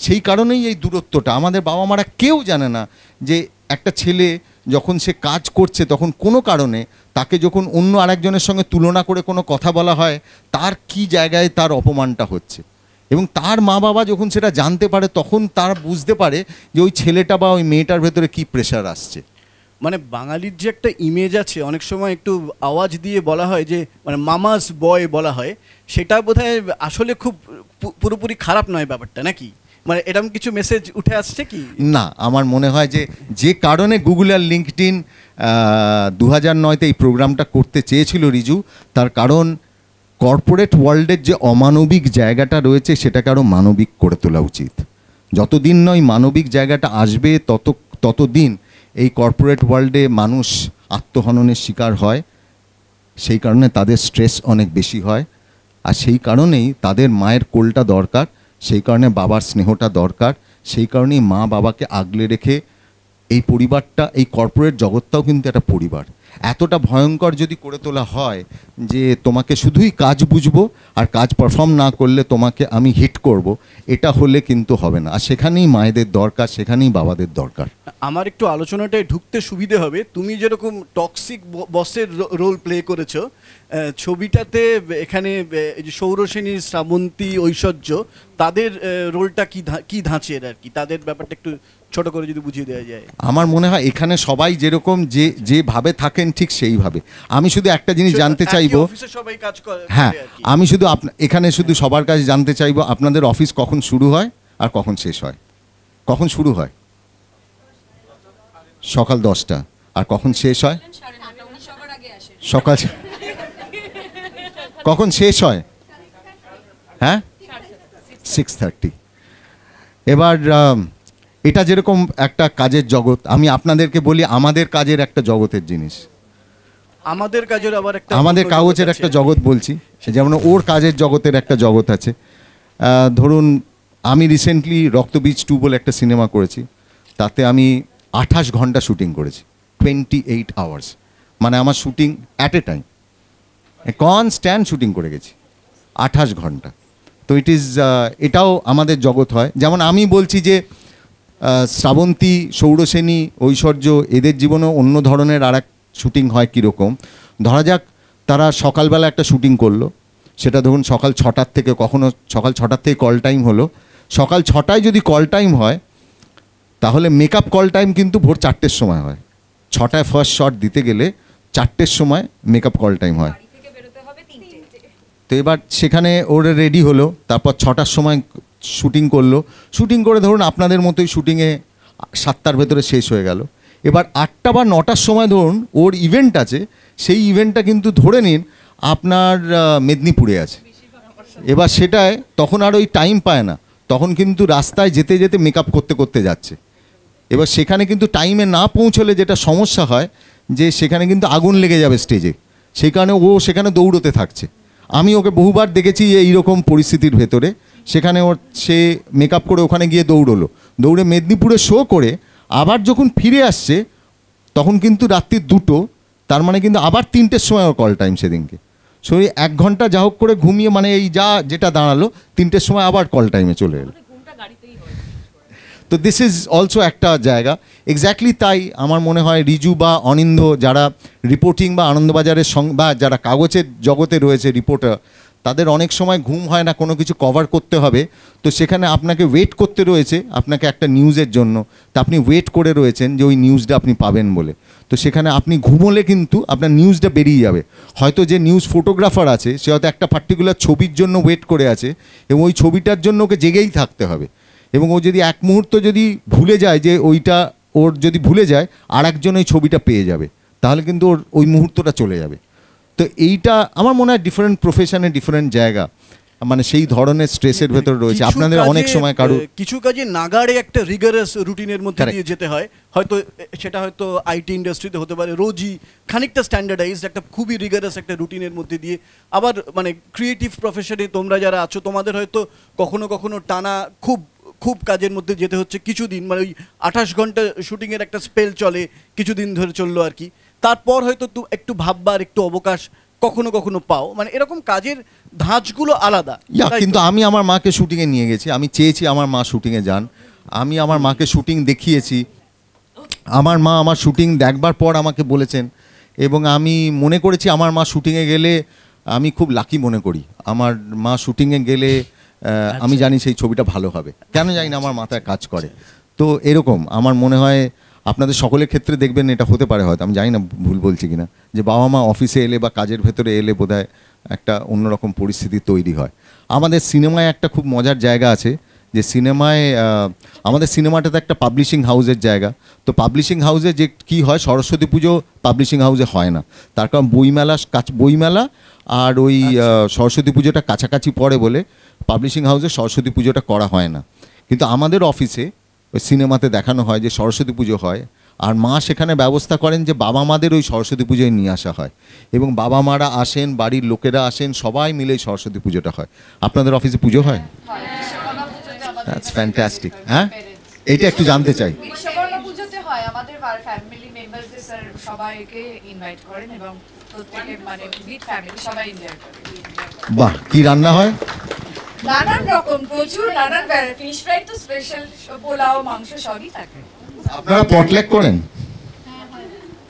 Speaker 2: সেই কারণেই এই দূরত্বটা, আমাদের বাবা মারা কেউ জানে না যে একটা ছেলে যখন সে কাজ করছে তখন কোনো কারণে তাকে যখন অন্য আরেকজনের সঙ্গে তুলনা করে কোনো কথা বলা হয় তার কি জায়গায় তার অপমানটা হচ্ছে, এবং তার মা বাবা যখন সেটা জানতে পারে তখন তারা বুঝতে পারে যে ওই ছেলেটা বা ওই মেয়েটার ভেতরে কি প্রেশার আসছে।
Speaker 1: মানে বাঙালির যে একটা ইমেজ আছে, অনেক সময় একটু আওয়াজ দিয়ে বলা হয় যে মানে মামাস বয় বলা হয়, সেটা বোধহয় আসলে খুব পুরোপুরি খারাপ নয় ব্যাপারটা, নাকি? মানে এরকম কিছু মেসেজ উঠে আসছে কি
Speaker 2: না? আমার মনে হয় যে কারণে গুগল আর লিঙ্কডইন 2009-তে এই প্রোগ্রামটা করতে চেয়েছিল রিজু, তার কারণ কর্পোরেট ওয়ার্ল্ডের যে অমানবিক জায়গাটা রয়েছে সেটাকে আরও মানবিক করে তোলা উচিত। যতদিন নয় মানবিক জায়গাটা আসবে ততদিন এই কর্পোরেট ওয়ার্ল্ডে মানুষ আত্মহননের শিকার হয়, সেই কারণে তাদের স্ট্রেস অনেক বেশি হয়, আর সেই কারণেই তাদের মায়ের কোলটা দরকার, সেই কারণে বাবার স্নেহটা দরকার, সেই কারণেই মা বাবাকে আগলে রেখে এই পরিবারটা, এই কর্পোরেট জগৎটাও কিন্তু একটা পরিবার। এতটা ভয়ঙ্কর যদি করে তোলা হয় যে তোমাকে শুধুই কাজ বুঝবো আর কাজ পারফর্ম না করলে তোমাকে আমি হিট করব, এটা হলে কিন্তু হবে না। আর সেখানেই মায়েদের দরকার, সেখানেই বাবাদের দরকার।
Speaker 1: আমার একটু আলোচনাটায় ঢুকতে সুবিধে হবে, তুমি যেরকম টক্সিক বসের রোল প্লে করেছো, ছবিটাতে এখানে এই যে সৌরসেনী, শ্রাবন্তী, ঐশ্বর্য, তাদের রোলটা কি ধাঁচের আর কি, তাদের ব্যাপারটা একটু ছোট করে যদি বুঝিয়ে দেওয়া যায়।
Speaker 2: আমার মনে হয় এখানে সবাই যেরকম যেভাবে থাকেন ঠিক সেইভাবে। আমি শুধু একটা জিনিস জানতে চাইবো,
Speaker 1: সবাই কাজ করে।
Speaker 2: হ্যাঁ, আমি শুধু এখানে শুধু সবার কাছে জানতে চাইবো আপনাদের অফিস কখন শুরু হয় আর কখন শেষ হয়? কখন শুরু হয়? সকাল 10টা। আর কখন শেষ হয়? সকাল। কখন শেষ হয়? হ্যাঁ, 6:30। এবার এটা যেরকম একটা কাজের জগৎ, আমি আপনাদেরকে বলি আমাদের কাজের একটা জগতের জিনিস,
Speaker 1: আমাদের কাজের আবার একটা,
Speaker 2: আমাদের কাগজের একটা জগৎ বলছি, যেমন ওর কাজের জগতের একটা জগৎ আছে। ধরুন আমি রিসেন্টলি রক্তবীজ 2 বলে একটা সিনেমা করেছি, তাতে আমি 28 ঘন্টা শুটিং করেছি, 28 আওয়ার্স। মানে আমার shooting at a time constant shooting করে গেছি 28 ঘন্টা। তো এটাও আমাদের জগৎ হয়। যেমন আমি বলছি যে শ্রাবন্তী, সৌরসেনী, ঐশ্বর্য, এদের জীবনেও অন্য ধরনের আর এক শুটিং হয় কীরকম। ধরা যাক তারা সকালবেলা একটা শুটিং করলো, সেটা ধরুন সকাল 6টার থেকে, কখনো সকাল 6টার থেকে কল টাইম হলো। সকাল 6টায় যদি কল টাইম হয় তাহলে মেকআপ কল টাইম কিন্তু ভোর 4টের সময় হয়। 6টায় ফার্স্ট শট দিতে গেলে 4টের সময় মেকআপ কল টাইম হয়। তো এবার সেখানে ওরা রেডি হলো, তারপর 6টার সময় শুটিং করলো। শুটিং করে ধরুন আপনাদের মতোই শুটিংয়ে 7টার ভেতরে শেষ হয়ে গেল। এবার 8টা বা 9টার সময় ধরুন ওর ইভেন্ট আছে, সেই ইভেন্টটা কিন্তু ধরে নিন আপনার মেদিনীপুরে আছে। এবার সেটায় তখন আর ওই টাইম পায় না, তখন কিন্তু রাস্তায় যেতে যেতে মেকআপ করতে করতে যাচ্ছে। এবার সেখানে কিন্তু টাইমে না পৌঁছলে যেটা সমস্যা হয় যে সেখানে কিন্তু আগুন লেগে যাবে স্টেজে, সেই কারণে ও সেখানে দৌড়তে থাকছে। আমি ওকে বহুবার দেখেছি এইরকম পরিস্থিতির ভেতরে, সেখানে সে মেকআপ করে ওখানে গিয়ে দৌড়লো, দৌড়ে মেদিনীপুরে শো করে আবার যখন ফিরে আসছে তখন কিন্তু রাত্রি 2টো, তার মানে কিন্তু আবার 3টের সময় ওর কল টাইম সেদিনকে। সো 1 ঘন্টা যা হোক করে ঘুমিয়ে, মানে এই যেটা দাঁড়ালো 3টের সময় আবার কল টাইমে চলে এলো। তো দিস ইজ অলসো একটা জায়গা। এক্স্যাক্টলি তাই আমার মনে হয় রিজু বা অনিন্দ যারা রিপোর্টিং বা আনন্দবাজারের বা যারা কাগজের জগতে রয়েছে রিপোর্টার, তাদের অনেক সময় ঘুম হয় না, কোনো কিছু কভার করতে হবে, তো সেখানে আপনাকে ওয়েট করতে রয়েছে আপনাকে একটা নিউজের জন্য, তা আপনি ওয়েট করে রয়েছেন যে ওই নিউজটা আপনি পাবেন বলে। তো সেখানে আপনি ঘুমোলে কিন্তু আপনার নিউজটা বেরিয়ে যাবে। হয়তো যে নিউজ ফটোগ্রাফার আছে সে হয়তো একটা পার্টিকুলার ছবির জন্য ওয়েট করে আছে এবং ওই ছবিটার জন্য ওকে জেগেই থাকতে হবে, এবং ও যদি এক মুহূর্ত যদি ভুলে যায় যে ওইটা ওর যদি ভুলে যায় আর একজন ওই ছবিটা পেয়ে যাবে, তাহলে কিন্তু ওর ওই মুহূর্তটা চলে যাবে। তো এইটা আমার মনে হয় ডিফারেন্ট প্রফেশনে ডিফারেন্ট জায়গা, মানে সেই ধরনের স্ট্রেসের ভেতর রয়েছে। আপনাদের অনেক সময়
Speaker 1: কিছু কাজে নাগাড়ে একটা রিগারাস রুটিনের মধ্যে দিয়ে যেতে হয়, হয়তো সেটা হয়তো আইটি ইন্ডাস্ট্রিতে হতে পারে, রোজই খানিকটা স্ট্যান্ডার্ডাইজড একটা খুবই রিগারাস একটা রুটিনের মধ্যে দিয়ে। আবার মানে ক্রিয়েটিভ প্রফেশনে তোমরা যারা আছো তোমাদের হয়তো কখনো কখনো টানা খুব কাজের মধ্যে যেতে হচ্ছে কিছুদিন, মানে ওই 28 ঘন্টা শুটিংয়ের একটা স্পেল চলে, কিছুদিন ধরে চললো আর কি, তারপর হয়তো একটু ভাববার একটু অবকাশ কখনো কখনো পাও, মানে এরকম কাজের ধাঁচগুলো আলাদা।
Speaker 2: কিন্তু আমি আমার মাকে শুটিংয়ে নিয়ে গেছি, আমি চেয়েছি আমার মা শুটিংয়ে যান, আমি আমার মাকে শুটিং দেখিয়েছি, আমার মা আমার শুটিং দেখবার পর আমাকে বলেছেন, এবং আমি মনে করেছি আমার মা শুটিংয়ে গেলে আমি খুব লাকি মনে করি। আমার মা শুটিংয়ে গেলে আমি জানি সেই ছবিটা ভালো হবে, কেন জানি না আমার মাথায় কাজ করে। তো এরকম আমার মনে হয় আপনাদের সকলের ক্ষেত্রে দেখবেন এটা হতে পারে, হয়তো আমি জানি না ভুল বলছি কিনা, যে বাবা মা অফিসে এলে বা কাজের ভেতরে এলে বোধহয় একটা অন্যরকম পরিস্থিতি তৈরি হয়। আমাদের সিনেমায় একটা খুব মজার জায়গা আছে, যে সিনেমায় আমাদের সিনেমাটাতে একটা পাবলিশিং হাউসের জায়গা। তো পাবলিশিং হাউসে যে কী হয়, সরস্বতী পুজো পাবলিশিং হাউসে হয় না, তার কারণ বইমেলা আর ওই সরস্বতী পুজোটা কাছাকাছি পড়ে বলে পাবলিশিং হাউসে সরস্বতী পুজোটা করা হয় না। কিন্তু আমাদের অফিসে ওই সিনেমাতে দেখানো হয় যে সরস্বতী পুজো হয়, আর মা সেখানে ব্যবস্থা করেন যে বাবা মাদের ওই সরস্বতী পুজোয় নিয়ে আসা হয়, এবং বাবা মারা আসেন, বাড়ির লোকেরা আসেন, সবাই মিলে সরস্বতী পুজোটা হয়। আপনাদের অফিসে পুজো হয়? That's fantastic. হ্যাঁ, এটা একটু জানতে চাই।
Speaker 7: বিশ্বকর্মা পুজোতে হয়, আমাদের ফ্যামিলি মেম্বারদের স্যার সবাইকে ইনভাইট করেন এবং প্রত্যেকে মানে উইথ ফ্যামিলি সবাই এনজয় করে।
Speaker 2: বাহ, কি রান্না হয়?
Speaker 7: নানান রকম, প্রচুর নানান ফিশ ফ্রাই তো স্পেশাল, পোলাও, মাংস সবই থাকে।
Speaker 2: আপনারা পটলেক করেন?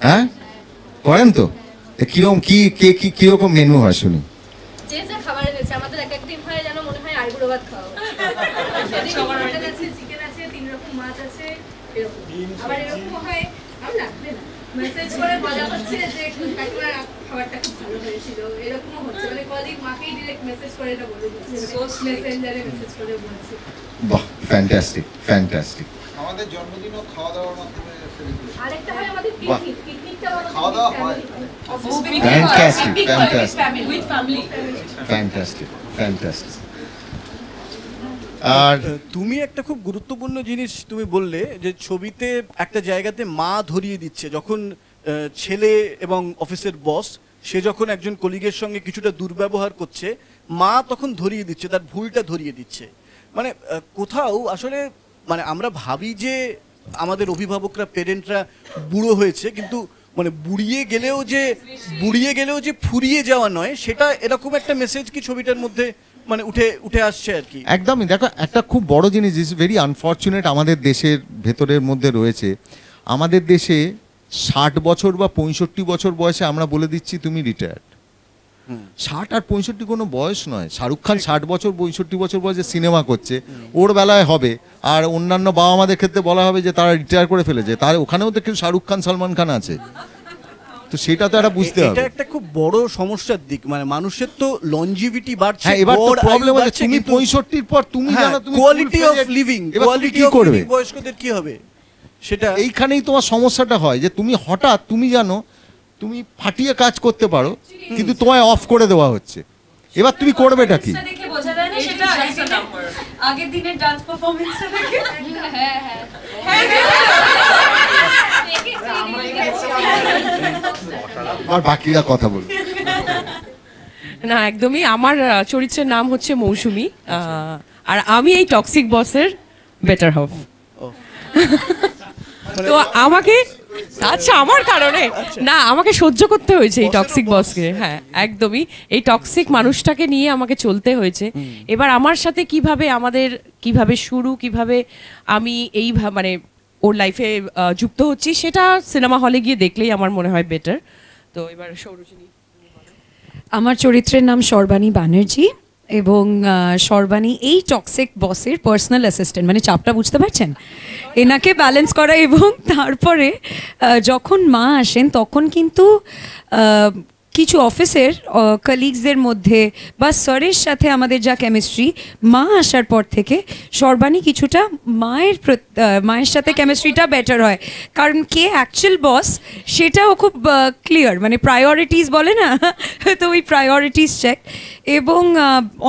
Speaker 2: হ্যাঁ করেন তো? কিরকম কিরকম মেনু হয় শুনি?
Speaker 8: যে যা খাবার এনেছে আমাদের এক এক দিন হয় যেন মনে হয় আইবুড়ো ভাত খাওয়া সেদিন মটন আছে, চিকেন আছে, 3 রকম মাছ আছে, এরকম। আবার এরকম হয় আমরা মেসেজ করে বলা হচ্ছে যে কাকিমার খাবারটা খুব ভালো হয়েছিল, এরকমও হচ্ছে, মানে কলিগ মাকেই ডিরেক্ট মেসেজ করে এটা বলে দিচ্ছে, মেসেঞ্জারে মেসেজ করে বলছে।
Speaker 2: বাহ, ফ্যান্টাস্টিক ফ্যান্টাস্টিক।
Speaker 9: আমাদের জন্মদিনও খাওয়া দাওয়ার মাধ্যমে সেলিব্রেশন।
Speaker 8: আরেকটা হয় আমাদের
Speaker 2: বাহ।
Speaker 8: পিকনিকটা আমাদের
Speaker 9: খাওয়া দাওয়া হয়।
Speaker 2: Fantastic fantastic
Speaker 8: with family.
Speaker 2: Fantastic fantastic. আর
Speaker 1: তুমি একটা খুব গুরুত্বপূর্ণ জিনিস তুমি বললে যে ছবিতে একটা জায়গাতে মা ধরিয়ে দিচ্ছে যখন ছেলে এবং অফিসের বস সে যখন একজন কলিগের সঙ্গে কিছুটা দুর্ব্যবহার করছে, মা তখন ধরিয়ে দিচ্ছে, তার ভুলটা ধরিয়ে দিচ্ছে। মানে কোথাও আসলে মানে আমরা ভাবি যে আমাদের অভিভাবকরা পেরেন্টরা বুড়ো হয়েছে, কিন্তু মানে বুড়িয়ে গেলেও যে ফুরিয়ে যাওয়া নয়, সেটা এরকম একটা মেসেজ কি ছবিটার মধ্যে মানে উঠে আসছে আর কি।
Speaker 2: একদমই, দেখো একটা খুব বড় জিনিস ইজ ভেরি আনফর্চুনেট আমাদের দেশের ভেতরের মধ্যে রয়েছে। আমাদের দেশে 60 বছর বা 65 বছর বয়সে আমরা বলে দিচ্ছি তুমি রিটায়ার্ড। 60 আর 65 কোনো বয়স নয়। শাহরুখ খান 60 বছর 65 বছর বয়সে সিনেমা করছে, ওর বেলায় হবে। আর অন্যান্য বাবা মাদের ক্ষেত্রে বলা হবে যে তারা রিটায়ার করে ফেলেছে, তার ওখানেও তো কেউ শাহরুখ খান সালমান খান আছে, তো সেটা তো একটা বুঝতে হবে।
Speaker 1: এটা একটা খুব বড় সমস্যার দিক, মানে মানুষের তো লনজিভিটি বাড়ছে।
Speaker 2: হ্যাঁ, এবার তো প্রবলেম আছে তুমি 65 পর তুমি জানো তুমি
Speaker 1: quality of living, quality of living বয়স্কদের কি হবে সেটা
Speaker 2: এইখানেই তোমার সমস্যাটা হয় যে তুমি হঠাৎ তুমি জানো তুমি ফাটিয়ে কাজ করতে পারো, কিন্তু তোমায় অফ করে দেওয়া হচ্ছে। এবার তুমি করবেটা কি?
Speaker 5: দেখে বোঝা যায় না সেটা আগের দিনের ডান্স পারফরম্যান্সটা দেখে। হ্যাঁ হ্যাঁ
Speaker 2: আর বাকিরা কথা বল।
Speaker 4: না একদমই, আমার চরিত্রের নাম হচ্ছে মৌসুমী, আর আমি এই টক্সিক বসের বেটার হাফ। তো আমাকে আচ্ছা আমার কারণে না আমাকে সহ্য করতে হয়েছে এই টক্সিক বসকে। হ্যাঁ একদমই, এই টক্সিক মানুষটাকে নিয়ে আমাকে চলতে হয়েছে। এবার আমার সাথে কিভাবে শুরু, কিভাবে আমি এই মানে ওর লাইফে যুক্ত হচ্ছি, সেটা সিনেমা হলে গিয়ে দেখলেই আমার মনে হয় বেটার। তো এবার সৌরজিনী।
Speaker 5: আমার চরিত্রের নাম সর্বাণী ব্যানার্জি এবং সর্বাণী এই টক্সিক বসের পার্সোনাল অ্যাসিস্ট্যান্ট, মানে চাপটা বুঝতে পারছেন, এনাকে ব্যালেন্স করা। এবং তারপরে যখন মা আসেন তখন কিন্তু কিছু অফিসের কলিগসদের মধ্যে বা স্যারের সাথে আমাদের যা কেমিস্ট্রি, মা আসার পর থেকে সর্বাণী কিছুটা মায়ের সাথে কেমিস্ট্রিটা বেটার হয়, কারণ কে অ্যাকচুয়াল বস সেটাও খুব ক্লিয়ার, মানে প্রায়োরিটিস বলে না, তো ওই প্রায়োরিটিস চেক। এবং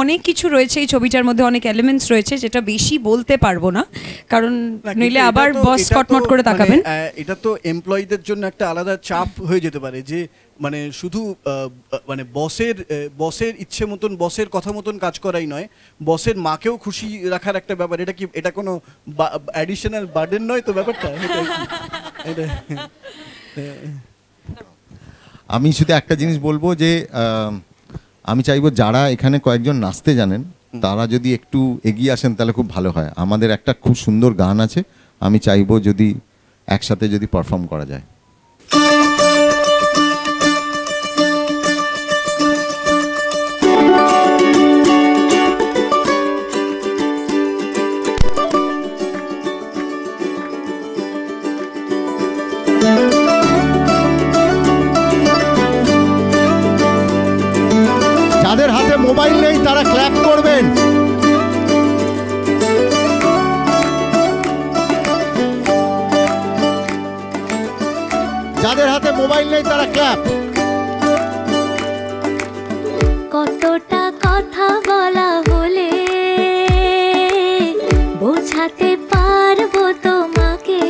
Speaker 5: অনেক কিছু রয়েছে এই ছবিটার মধ্যে, অনেক এলিমেন্টস রয়েছে যেটা বেশি বলতে পারবো না, কারণ নইলে আবার বস কটমট করে তাকাবেন।
Speaker 1: এটা তো এমপ্লয়ীদের জন্য একটা আলাদা চাপ হয়ে যেতে পারে যে মানে শুধু মানে বসের ইচ্ছে মতন বসের কথা মতন কাজ করাই নয়, বসের মাকেও খুশি রাখার একটা ব্যাপার। এটা কোনো অ্যাডিশনাল বার্ডেন নয় তো ব্যাপারটা?
Speaker 2: আমি শুধু একটা জিনিস বলবো যে আমি চাইবো যারা এখানে কয়েকজন নাচতে জানেন তারা যদি একটু এগিয়ে আসেন তাহলে খুব ভালো হয়। আমাদের একটা খুব সুন্দর গান আছে, আমি চাইবো যদি একসাথে যদি পারফর্ম করা যায়। যাদের হাতে মোবাইল নেই তারা ক্ল্যাপ করবেন। যাদের হাতে মোবাইল নেই তারা ক্ল্যাপ।
Speaker 10: কতটা কথা বলা হলে বোঝাতে পারবো তোমাকে,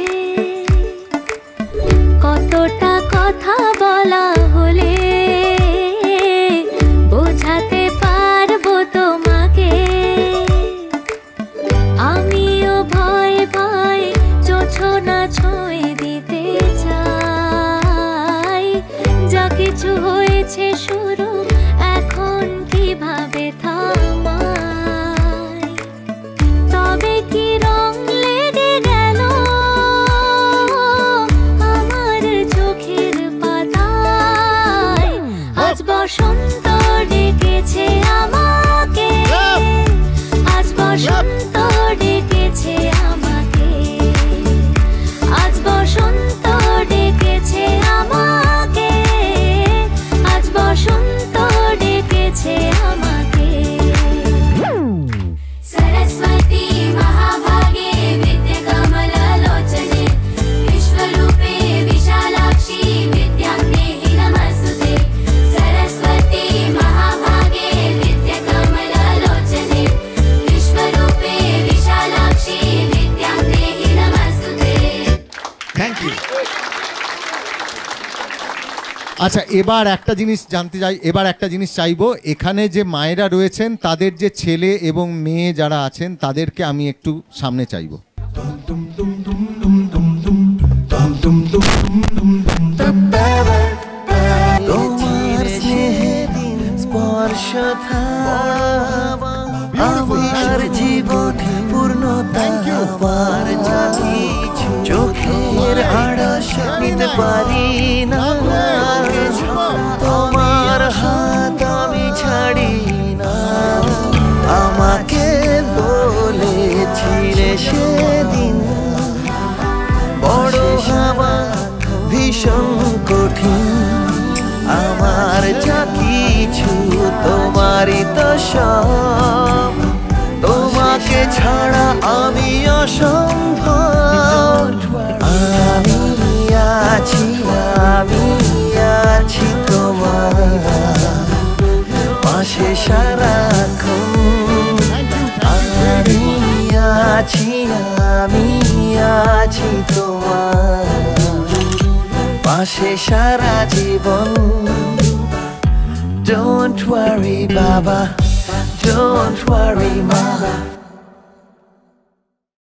Speaker 10: কতটা কথা বলা হলে বোঝাতে পারবো তোমাকে। আমিও ভয়ে ভয়ে জোছনা ছুঁয়ে দিতে চাই, যা কিছু হয়েছে শুরু এখন কিভাবে থামাই। তবে কি রং লেগে গেল আমার চোখের পাতায়,
Speaker 2: আচ্ছা, এবার একটা জিনিস চাইবো, এখানে যে মায়েরা রয়েছেন তাদের যে ছেলে এবং মেয়ে যারা আছেন তাদেরকে আমি একটু সামনে চাইবো।
Speaker 11: তোমার স্নেহের স্পর্শ আমার জীবন পূর্ণতা পার জানি, চোখের আড়াশ নিতে পারি না, তোমার হাত আমি ছাড়ি না। আমাকে বলেছিলে সেদিন বড় হওয়া ভীষণ কঠিন, আমার যা কিছু তোমারই তো সব, তোমাকে ছাড়া আমি অসম্ভব। আমি আছি তোমার পাশে সারাক্ষণ, আমি আছি তোমার পাশে সারা জীবন। Don't worry, Baba, don't worry, Ma.